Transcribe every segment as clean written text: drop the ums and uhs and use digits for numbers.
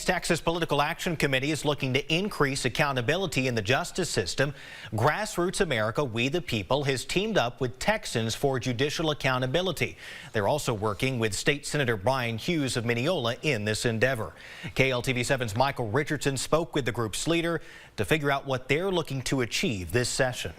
Texas Political Action Committee is looking to increase accountability in the justice system. Grassroots America, We the People, has teamed up with Texans for judicial accountability. They're also working with State Senator Brian Hughes of Mineola in this endeavor. KLTV7's Michael Richardson spoke with the group's leader to figure out what they're looking to achieve this session.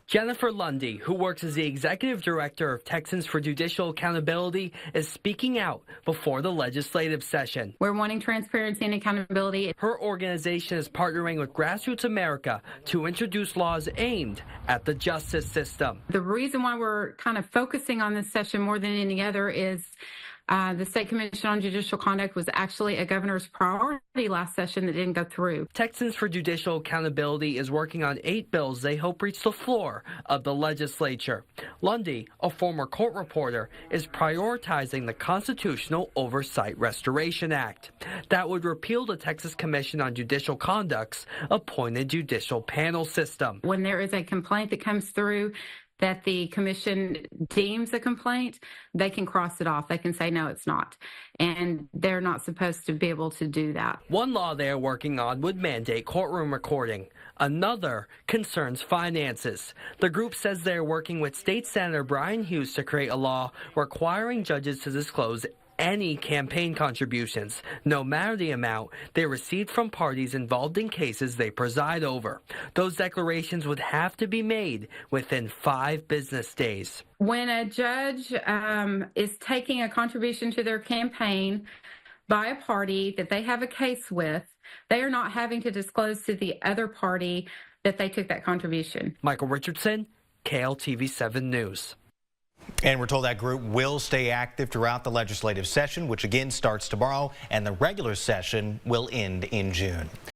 Jennifer Lundy, who works as the executive director of Texans for Judicial Accountability, is speaking out before the legislative session. We're wanting transparency and accountability. Her organization is partnering with Grassroots America to introduce laws aimed at the justice system. The reason why we're kind of focusing on this session more than any other is the State Commission on Judicial Conduct was actually a governor's priority last session that didn't go through. Texans for Judicial Accountability is working on 8 bills they hope reach the floor of the legislature. Lundy, a former court reporter, is prioritizing the Constitutional Oversight Restoration Act. That would repeal the Texas Commission on Judicial Conduct's appointed judicial panel system. When there is a complaint that comes through that the commission deems a complaint, they can cross it off. They can say, no, it's not. And they're not supposed to be able to do that. One law they are working on would mandate courtroom recording. Another concerns finances. The group says they are working with State Senator Brian Hughes to create a law requiring judges to disclose any campaign contributions, no matter the amount they received from parties involved in cases they preside over. Those declarations would have to be made within 5 business days. When a judge is taking a contribution to their campaign by a party that they have a case with, they are not having to disclose to the other party that they took that contribution. Michael Richardson, KLTV7 News. And we're told that group will stay active throughout the legislative session, which again starts tomorrow, and the regular session will end in June.